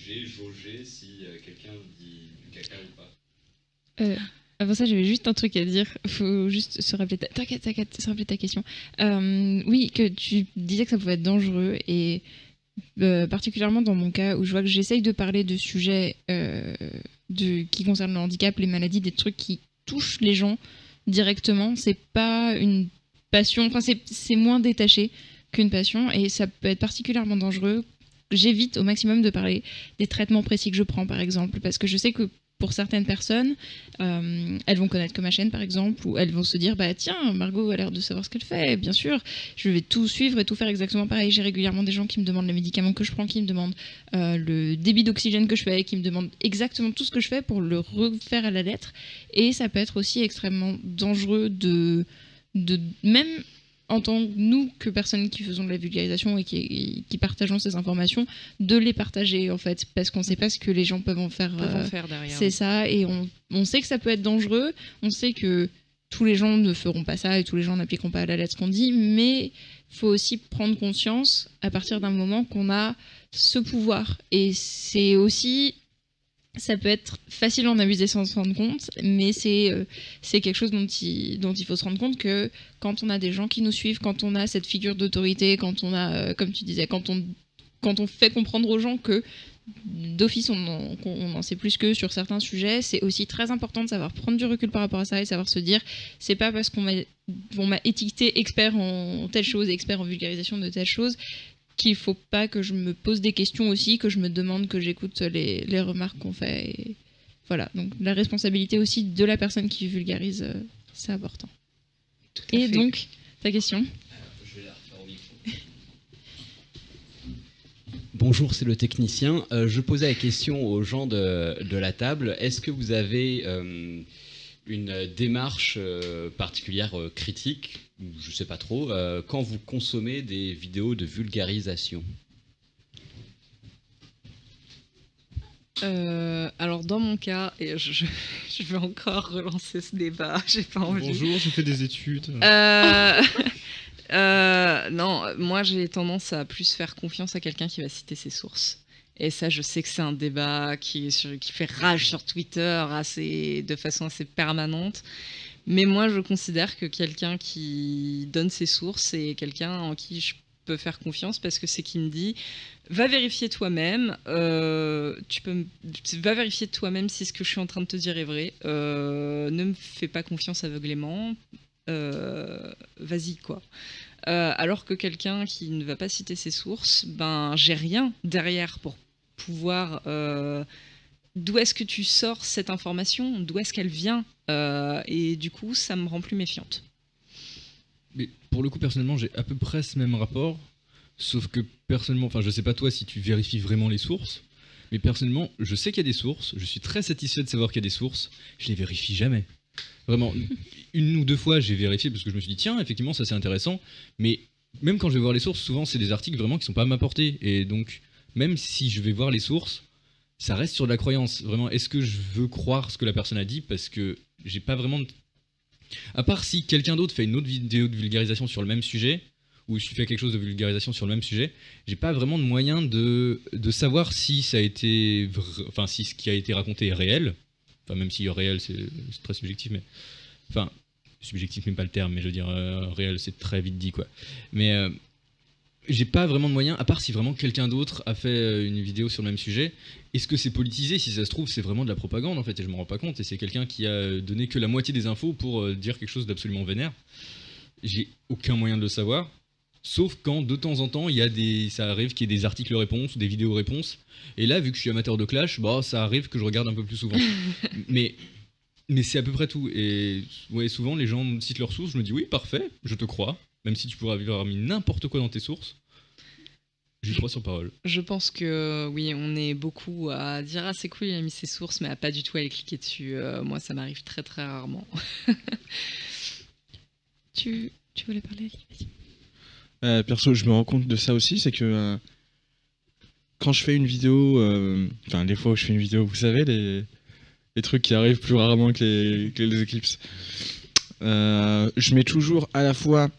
jauger si quelqu'un dit du caca ou pas? Avant ça, j'avais juste un truc à dire. Faut juste se rappeler se rappeler ta question. Oui, que tu disais que ça pouvait être dangereux et particulièrement dans mon cas où je vois que j'essaye de parler de sujets qui concernent le handicap, les maladies, des trucs qui touchent les gens directement. C'est pas une passion, enfin c'est moins détaché qu'une passion et ça peut être particulièrement dangereux. J'évite au maximum de parler des traitements précis que je prends par exemple, parce que je sais que pour certaines personnes, elles vont connaître que ma chaîne par exemple, ou elles vont se dire bah tiens, Margot a l'air de savoir ce qu'elle fait, bien sûr, je vais tout suivre et tout faire exactement pareil. J'ai régulièrement des gens qui me demandent les médicaments que je prends, qui me demandent le débit d'oxygène que je fais, qui me demandent exactement tout ce que je fais pour le refaire à la lettre. Et ça peut être aussi extrêmement dangereux de même en tant que nous, que personnes qui faisons de la vulgarisation et qui partageons ces informations, de les partager en fait, parce qu'on ne sait pas ce que les gens peuvent en faire, derrière. C'est ça, et on sait que ça peut être dangereux, on sait que tous les gens ne feront pas ça et tous les gens n'appliqueront pas à la lettre ce qu'on dit, mais il faut aussi prendre conscience à partir d'un moment qu'on a ce pouvoir. Et c'est aussi... Ça peut être facile d'en abuser sans se rendre compte, mais c'est quelque chose dont il faut se rendre compte que quand on a des gens qui nous suivent, quand on a cette figure d'autorité, quand on a, comme tu disais, quand on fait comprendre aux gens que d'office on en sait plus qu'eux sur certains sujets, c'est aussi très important de savoir prendre du recul par rapport à ça et savoir se dire c'est pas parce qu'on m'a étiqueté expert en telle chose et expert en vulgarisation de telle chose qu'il faut pas que je me pose des questions aussi, que je me demande, que j'écoute les remarques qu'on fait. Et voilà, donc la responsabilité aussi de la personne qui vulgarise, c'est important. Et donc, ta question? Je vais la refaire au micro. Bonjour, c'est le technicien. Je posais la question aux gens de la table. Est-ce que vous avez une démarche particulière critique, je sais pas trop, quand vous consommez des vidéos de vulgarisation? Alors dans mon cas, et je vais encore relancer ce débat, j'ai pas envie. Bonjour, j'ai fait des études. Non, moi j'ai tendance à plus faire confiance à quelqu'un qui va citer ses sources. Et ça, je sais que c'est un débat qui fait rage sur Twitter de façon assez permanente. Mais moi, je considère que quelqu'un qui donne ses sources, c'est quelqu'un en qui je peux faire confiance parce que c'est qui me dit va vérifier toi-même, va vérifier de toi-même si ce que je suis en train de te dire est vrai. Ne me fais pas confiance aveuglément. Vas-y, quoi. Alors que quelqu'un qui ne va pas citer ses sources, j'ai rien derrière pour pouvoir... d'où est-ce que tu sors cette information? D'où est-ce qu'elle vient? Et du coup, ça me rend plus méfiante. Mais pour le coup, personnellement, j'ai à peu près ce même rapport, sauf que personnellement, enfin, je sais pas toi si tu vérifies vraiment les sources, mais personnellement, je sais qu'il y a des sources, je suis très satisfait de savoir qu'il y a des sources, je les vérifie jamais. Vraiment, une ou deux fois, j'ai vérifié parce que je me suis dit, tiens, effectivement, ça c'est intéressant, mais même quand je vais voir les sources, souvent c'est des articles vraiment qui sont pas à ma portée, et donc, même si je vais voir les sources, ça reste sur de la croyance. Vraiment, est-ce que je veux croire ce que la personne a dit? Parce que j'ai pas vraiment... À part si quelqu'un d'autre fait une autre vidéo de vulgarisation sur le même sujet, ou je fais quelque chose de vulgarisation sur le même sujet, j'ai pas vraiment de moyen de savoir si ça a été enfin si ce qui a été raconté est réel. Enfin, même si réel c'est très subjectif, mais enfin subjectif n'est pas le terme, mais je veux dire réel, c'est très vite dit quoi. Mais j'ai pas vraiment de moyens, à part si vraiment quelqu'un d'autre a fait une vidéo sur le même sujet. Est-ce que c'est politisé? Si ça se trouve, c'est vraiment de la propagande en fait, et je m'en rends pas compte. Et c'est quelqu'un qui a donné que la moitié des infos pour dire quelque chose d'absolument vénère. J'ai aucun moyen de le savoir. Sauf quand de temps en temps ça arrive qu'il y ait des articles réponses ou des vidéos réponses. Et là, vu que je suis amateur de Clash, bah, ça arrive que je regarde un peu plus souvent. mais c'est à peu près tout. Et ouais, souvent les gens citent leurs sources, je me dis oui, parfait, je te crois. Même si tu pourrais avoir mis n'importe quoi dans tes sources, j'y crois sur parole. Je pense que oui, on est beaucoup à dire ah c'est cool, il a mis ses sources, mais à pas du tout aller cliquer dessus. Moi, ça m'arrive très très rarement. Tu voulais parler, Ali? Vas-y. Perso, je me rends compte de ça aussi, c'est que quand je fais une vidéo, enfin des fois où je fais une vidéo, vous savez, les trucs qui arrivent plus rarement que les éclipses, je mets toujours à la fois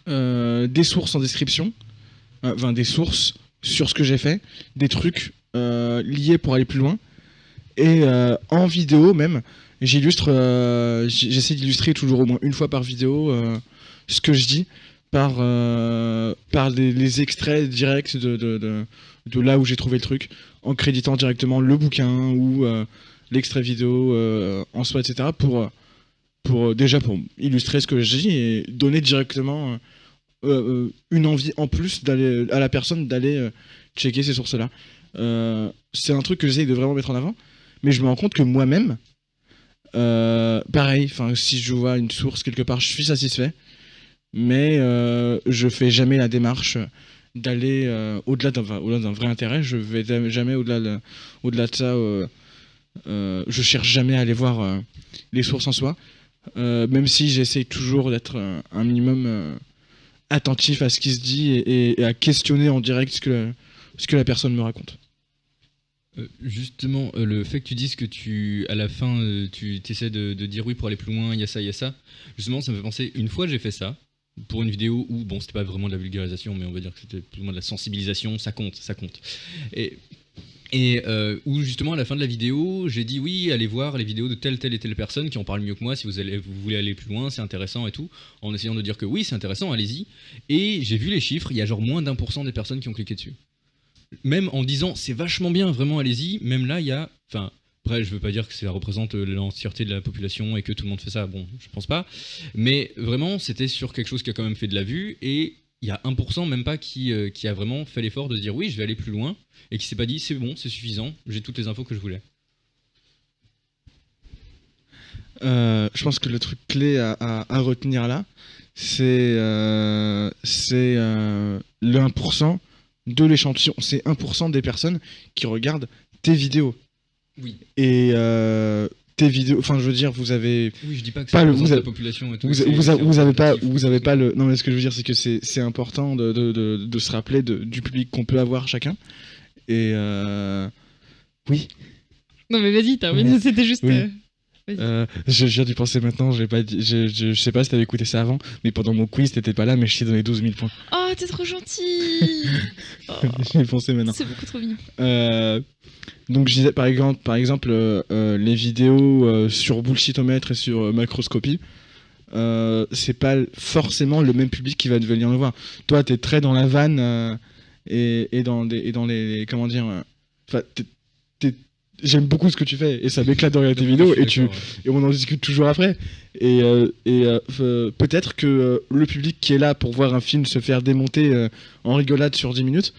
des sources en description, enfin des sources sur ce que j'ai fait, des trucs liés pour aller plus loin, et en vidéo même, j'essaie d'illustrer toujours au moins une fois par vidéo ce que je dis par les extraits directs de là où j'ai trouvé le truc, en créditant directement le bouquin ou l'extrait vidéo en soi, etc. pour illustrer ce que je dis et donner directement une envie en plus à la personne d'aller checker ces sources-là. C'est un truc que j'essaye de vraiment mettre en avant, mais je me rends compte que moi-même, pareil, si je vois une source quelque part, je suis satisfait, mais je fais jamais la démarche d'aller au-delà d'un vrai intérêt. Je vais jamais au-delà de ça. Je cherche jamais à aller voir les sources en soi, même si j'essaie toujours d'être un minimum attentif à ce qui se dit et à questionner en direct ce que la personne me raconte. Justement, le fait que tu dises que à la fin, tu essaies de dire oui pour aller plus loin, il y a ça. Justement, ça me fait penser, une fois j'ai fait ça, pour une vidéo où, bon, c'était pas vraiment de la vulgarisation, mais on va dire que c'était plus ou moins de la sensibilisation, ça compte. Et où justement à la fin de la vidéo, j'ai dit oui, allez voir les vidéos de telle et telle personne qui en parlent mieux que moi si vous voulez aller plus loin, c'est intéressant et tout, en essayant de dire que oui, c'est intéressant, allez-y. Et j'ai vu les chiffres, il y a genre moins d'1% des personnes qui ont cliqué dessus. Même en disant c'est vachement bien, vraiment allez-y, même là il y a... Enfin, après je veux pas dire que ça représente l'entièreté de la population et que tout le monde fait ça, bon, je pense pas. Mais vraiment, c'était sur quelque chose qui a quand même fait de la vue et il y a 1% même pas qui a vraiment fait l'effort de se dire oui, je vais aller plus loin et qui s'est pas dit c'est bon, c'est suffisant, j'ai toutes les infos que je voulais. Je pense que le truc clé à retenir là, c'est le 1% de l'échantillon. C'est 1% des personnes qui regardent tes vidéos. Oui. Et tes vidéos, enfin je veux dire, vous avez... Oui, je dis pas que pas ça le, représente vous, la population et tout. vous avez pas le... Non mais ce que je veux dire c'est que c'est important de se rappeler du public qu'on peut avoir chacun. Et oui. Non mais vas-y, termine, c'était juste... Oui. Je viens d'y penser maintenant, je sais pas si t'avais écouté ça avant, mais pendant mon quiz t'étais pas là, mais je t'ai donné 12 000 points. Oh, t'es trop gentil. J'y ai pensé maintenant. C'est beaucoup trop mignon. Donc je disais par exemple les vidéos sur Bullshitomètre et sur Macroscopie, c'est pas forcément le même public qui va venir le voir. Toi t'es très dans la vanne et dans les comment dire, enfin j'aime beaucoup ce que tu fais et ça m'éclate de regarder tes vidéos et on en discute toujours après. Et peut-être que le public qui est là pour voir un film se faire démonter en rigolade sur 10 minutes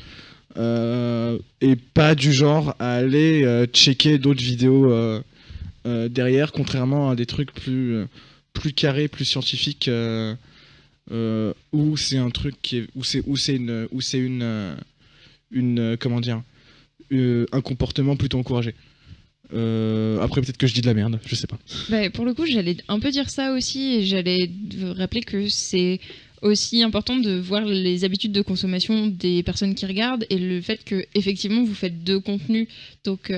et pas du genre à aller checker d'autres vidéos derrière, contrairement à des trucs plus carrés, plus scientifiques où c'est un truc qui est, où c'est une comment dire, un comportement plutôt encouragé. Après peut-être que je dis de la merde, je sais pas. Bah, pour le coup j'allais un peu dire ça aussi et j'allais rappeler que c'est aussi important de voir les habitudes de consommation des personnes qui regardent et le fait que effectivement vous faites deux contenus, donc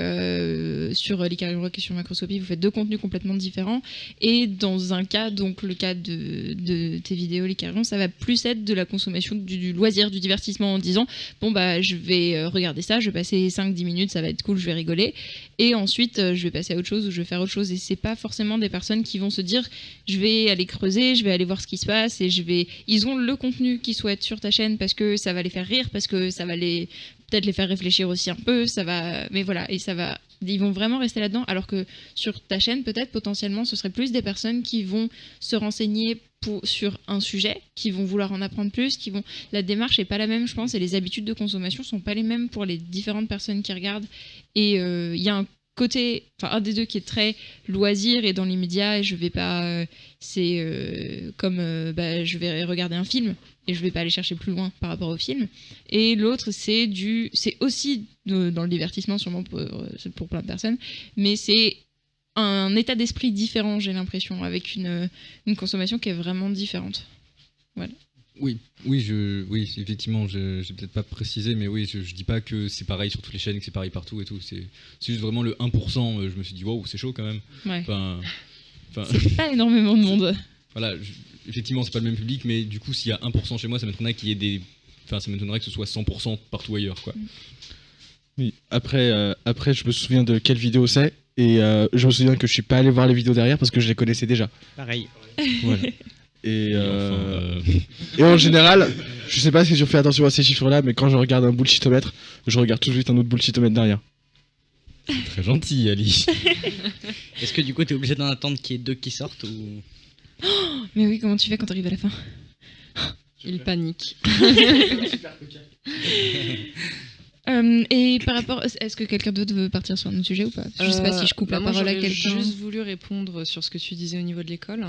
sur l'Icarium Rock et sur Macroscopie, vous faites deux contenus complètement différents. Et dans un cas, donc le cas de tes vidéos l'Icarium, ça va plus être de la consommation du loisir, du divertissement, en disant bon bah je vais regarder ça, je vais passer 5-10 minutes, ça va être cool, je vais rigoler. Et ensuite je vais passer à autre chose ou je vais faire autre chose. Et c'est pas forcément des personnes qui vont se dire je vais aller creuser, je vais aller voir ce qui se passe et ils ont le contenu qu'ils souhaitent sur ta chaîne parce que ça va les faire rire, parce que ça va peut-être les faire réfléchir aussi un peu, mais voilà, et ils vont vraiment rester là-dedans, alors que sur ta chaîne, peut-être potentiellement, ce serait plus des personnes qui vont se renseigner sur un sujet, qui vont vouloir en apprendre plus, la démarche est pas la même, je pense, et les habitudes de consommation sont pas les mêmes pour les différentes personnes qui regardent. Et il y a un côté, un des deux qui est très loisir et dans l'immédiat, et je vais pas, comme je vais regarder un film et je vais pas aller chercher plus loin par rapport au film. Et l'autre, c'est aussi dans le divertissement sûrement pour plein de personnes, mais c'est un état d'esprit différent, j'ai l'impression, avec une consommation qui est vraiment différente. Voilà. Oui, effectivement, je vais peut-être pas préciser, mais oui, je dis pas que c'est pareil sur toutes les chaînes, que c'est pareil partout et tout. C'est juste vraiment le 1%. Je me suis dit, wow, c'est chaud quand même. Ouais. Enfin, c'est pas énormément de monde. Voilà, effectivement, c'est pas le même public, mais du coup, s'il y a 1% chez moi, ça m'étonnerait qu'il y ait ça m'étonnerait que ce soit 100% partout ailleurs, quoi. Oui. Après, je me souviens de quelle vidéo c'est, et je me souviens que je suis pas allé voir les vidéos derrière parce que je les connaissais déjà. Pareil. Voilà. Et en général, je sais pas si je fais attention à ces chiffres-là, mais quand je regarde un bullshitomètre, je regarde tout de suite un autre bullshitomètre derrière. Très gentil, Ali. Est-ce que du coup, t'es obligé d'en attendre qu'il y ait deux qui sortent ou... Mais oui, comment tu fais quand t'arrives à la fin? Il panique. Et par rapport, est-ce que quelqu'un d'autre veut partir sur un autre sujet ou pas? Je sais pas si je coupe la parole à quelqu'un. J'ai juste voulu répondre sur ce que tu disais au niveau de l'école,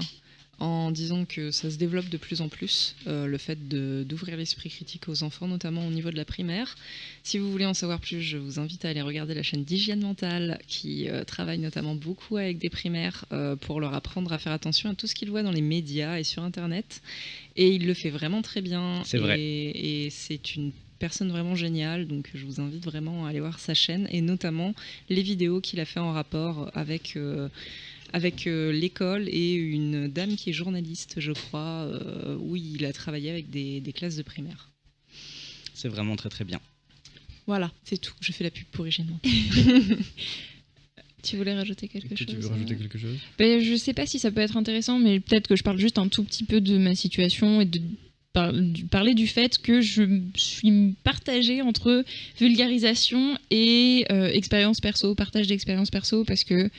en disant que ça se développe de plus en plus, le fait d'ouvrir l'esprit critique aux enfants, notamment au niveau de la primaire. Si vous voulez en savoir plus, je vous invite à aller regarder la chaîne d'Hygiène Mentale, qui travaille notamment beaucoup avec des primaires pour leur apprendre à faire attention à tout ce qu'ils voient dans les médias et sur Internet. Et il le fait vraiment très bien. C'est vrai. Et c'est une personne vraiment géniale, donc je vous invite vraiment à aller voir sa chaîne, et notamment les vidéos qu'il a fait en rapport avec l'école et une dame qui est journaliste, je crois, où il a travaillé avec des classes de primaire. C'est vraiment très très bien. Voilà, c'est tout. Je fais la pub pour Hygiène Mentale. Tu voulais rajouter quelque chose? Tu veux rajouter quelque chose? Je sais pas si ça peut être intéressant, mais peut-être que je parle juste un tout petit peu de ma situation et de parler du fait que je suis partagée entre vulgarisation et expérience perso, partage d'expérience perso, parce que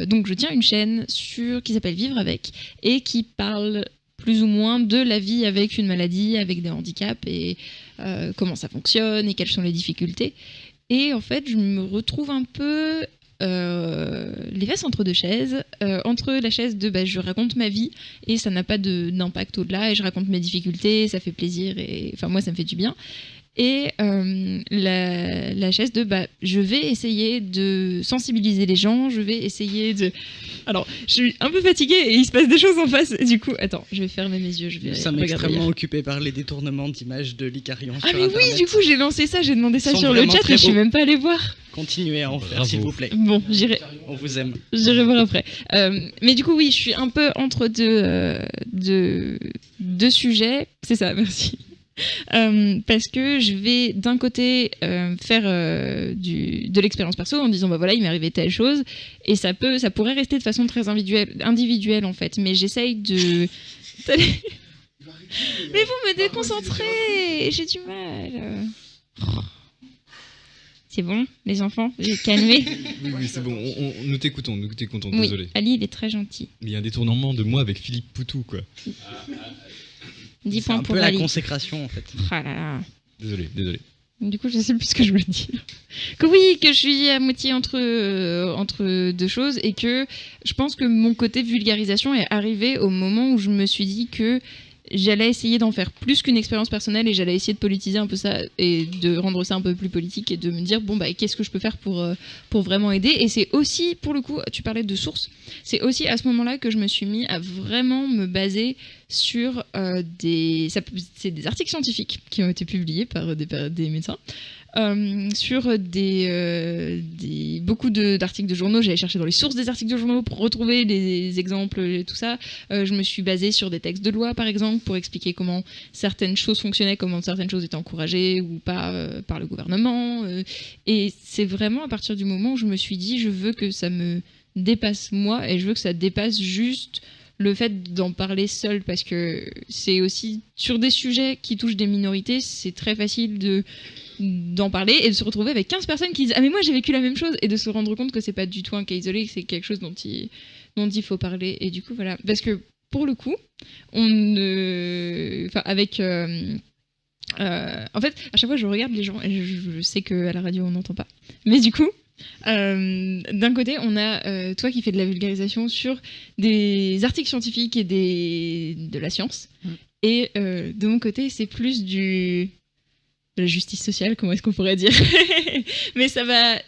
donc je tiens une chaîne qui s'appelle Vivre avec, et qui parle plus ou moins de la vie avec une maladie, avec des handicaps, et comment ça fonctionne et quelles sont les difficultés. Et en fait, je me retrouve un peu les fesses entre deux chaises, entre la chaise de je raconte ma vie et ça n'a pas d'impact au-delà, et je raconte mes difficultés, ça fait plaisir, et enfin moi ça me fait du bien, et la chaise de je vais essayer de sensibiliser les gens, je vais essayer de... Alors, je suis un peu fatiguée et il se passe des choses en face, et du coup, attends, je vais fermer mes yeux, je vais Nous sommes regarder extrêmement ailleurs. occupés par les détournements d'images de l'Icarion sur Ah mais Internet. oui, du coup j'ai lancé ça, j'ai demandé ça Sont sur le vraiment chat très et je suis beaux. même pas allée voir. Continuez à en faire, Bravo. s'il vous plaît. Bon, j'irai On vous aime. voir après. Mais du coup, oui, je suis un peu entre deux sujets. C'est ça, merci. Parce que je vais d'un côté faire de l'expérience perso en disant voilà, il m'est arrivé telle chose, et ça pourrait rester de façon très individuelle en fait, mais j'essaye de... Mais vous me déconcentrez, j'ai du mal. C'est bon, les enfants, j'ai calmé. Oui, c'est bon, nous t'écoutons, Oui, désolé. Ali, il est très gentil. Mais il y a un détournement de moi avec Philippe Poutou, quoi. 10 C'est points un pour peu la Ali. consécration en fait. Ah là là. Désolé. Du coup, je sais plus ce que je voulais dire. Que oui, que je suis à moitié entre deux choses, et que je pense que mon côté vulgarisation est arrivé au moment où je me suis dit que j'allais essayer d'en faire plus qu'une expérience personnelle et j'allais essayer de politiser un peu ça et de rendre ça un peu plus politique et de me dire bon bah qu'est-ce que je peux faire pour vraiment aider. Et c'est aussi, pour le coup, tu parlais de sources, c'est aussi à ce moment-là que je me suis mis à vraiment me baser sur c'est des articles scientifiques qui ont été publiés par des médecins. Sur beaucoup d'articles de journaux. J'allais chercher dans les sources des articles de journaux pour retrouver les exemples et tout ça. Je me suis basée sur des textes de loi, par exemple, pour expliquer comment certaines choses fonctionnaient, comment certaines choses étaient encouragées ou pas par le gouvernement. Et c'est vraiment à partir du moment où je me suis dit, je veux que ça me dépasse moi et je veux que ça dépasse juste le fait d'en parler seul, parce que c'est aussi sur des sujets qui touchent des minorités, c'est très facile d'en parler et de se retrouver avec 15 personnes qui disent ah mais moi j'ai vécu la même chose, et de se rendre compte que c'est pas du tout un cas isolé, que c'est quelque chose dont il faut parler. Et du coup voilà, parce que pour le coup avec en fait à chaque fois je regarde les gens et je sais qu'à la radio on n'entend pas, mais du coup d'un côté on a toi qui fais de la vulgarisation sur des articles scientifiques et de la science, et de mon côté c'est plus de la justice sociale, comment est-ce qu'on pourrait dire mais ça va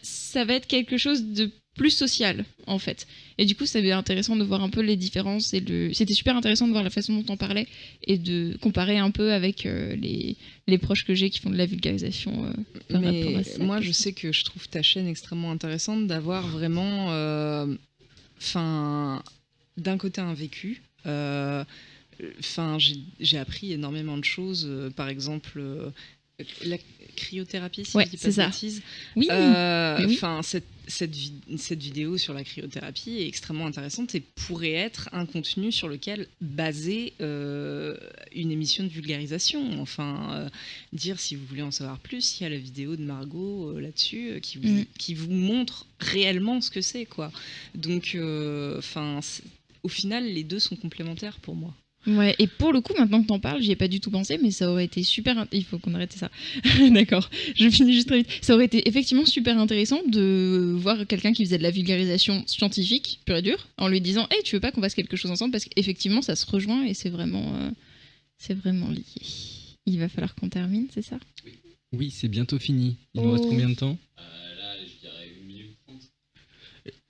être quelque chose de plus social en fait. Et du coup c'est intéressant de voir un peu les différences c'était super intéressant de voir la façon dont on parlait et de comparer un peu avec les proches que j'ai qui font de la vulgarisation par rapport à ça. Moi je sais que je trouve ta chaîne extrêmement intéressante, d'avoir vraiment d'un côté un vécu. J'ai appris énormément de choses, par exemple la cryothérapie, si je dis pas de bêtises. Oui. Oui. Cette vidéo sur la cryothérapie est extrêmement intéressante et pourrait être un contenu sur lequel baser une émission de vulgarisation. Dire si vous voulez en savoir plus, il y a la vidéo de Margot là-dessus qui vous montre réellement ce que c'est, quoi. Donc, au final, les deux sont complémentaires pour moi. Ouais, et pour le coup, maintenant que t'en parles, j'y ai pas du tout pensé, mais ça aurait été super... Il faut qu'on arrête ça. D'accord, je finis juste très vite. Ça aurait été effectivement super intéressant de voir quelqu'un qui faisait de la vulgarisation scientifique, pure et dure, en lui disant « Hey, tu veux pas qu'on fasse quelque chose ensemble ?» Parce qu'effectivement, ça se rejoint et c'est vraiment lié. Il va falloir qu'on termine, c'est ça ? Oui, c'est bientôt fini. Il nous reste combien de temps ? Là, je dirais 1 minute 30.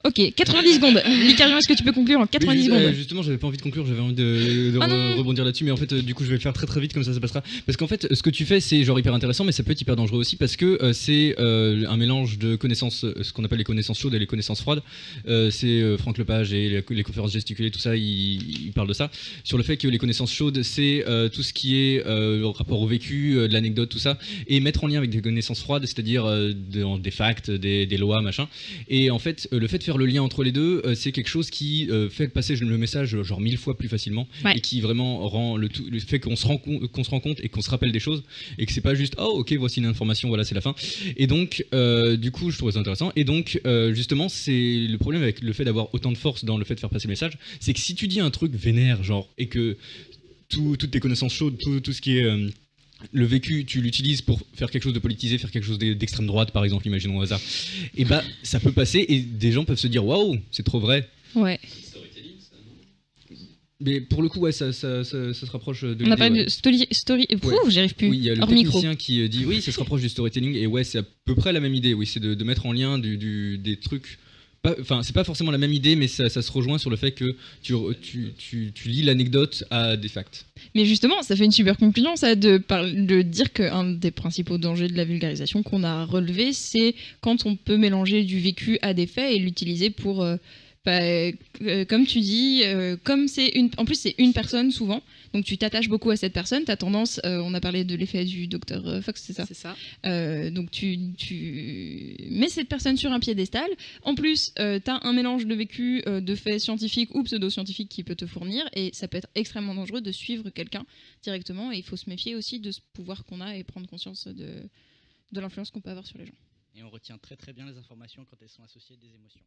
Ok, 90 secondes. Licarion, est-ce que tu peux conclure en 90 secondes ? Justement, j'avais pas envie de conclure, j'avais envie de rebondir là-dessus, mais en fait, du coup, je vais le faire très très vite, comme ça passera. Parce qu'en fait, ce que tu fais, c'est genre hyper intéressant, mais ça peut être hyper dangereux aussi, parce que c'est un mélange de connaissances, ce qu'on appelle les connaissances chaudes et les connaissances froides. C'est Franck Lepage et les conférences gesticulées, tout ça, il parle de ça. Sur le fait que les connaissances chaudes, c'est tout ce qui est rapport au vécu, de l'anecdote, tout ça, et mettre en lien avec des connaissances froides, c'est-à-dire des facts, des lois, machin. Et en fait, le fait de faire le lien entre les deux, c'est quelque chose qui fait passer le message genre 1000 fois plus facilement, et qui vraiment rend le fait qu'on se rend compte et qu'on se rappelle des choses, et que c'est pas juste oh ok voici une information, voilà c'est la fin. Et donc du coup je trouve ça intéressant. Et donc justement c'est le problème avec le fait d'avoir autant de force dans le fait de faire passer le message, c'est que si tu dis un truc vénère genre et que toutes tes connaissances chaudes, tout ce qui est le vécu, tu l'utilises pour faire quelque chose de politisé, faire quelque chose d'extrême droite, par exemple, imaginons au hasard, et bah ça peut passer et des gens peuvent se dire waouh, c'est trop vrai. Ouais. Mais pour le coup, ouais, ça se rapproche de l'idée. On a parlé de story. Ouais. J'y arrive plus. Oui, il y a le technicien qui dit oui, ça se rapproche du storytelling, et ouais, c'est à peu près la même idée. Oui, c'est de mettre en lien des trucs. Enfin, c'est pas forcément la même idée, mais ça se rejoint sur le fait que tu lis l'anecdote à des facts. Mais justement, ça fait une super conclusion, ça, de dire qu'un des principaux dangers de la vulgarisation qu'on a relevé, c'est quand on peut mélanger du vécu à des faits et l'utiliser pour, comme tu dis, comme en plus c'est une personne souvent, donc tu t'attaches beaucoup à cette personne, t'as tendance, on a parlé de l'effet du Dr Fox, c'est ça ? C'est ça. Donc tu mets cette personne sur un piédestal, en plus t'as un mélange de vécu, de faits scientifiques ou pseudo-scientifiques qui peut te fournir, et ça peut être extrêmement dangereux de suivre quelqu'un directement, et il faut se méfier aussi de ce pouvoir qu'on a et prendre conscience de l'influence qu'on peut avoir sur les gens. Et on retient très très bien les informations quand elles sont associées à des émotions.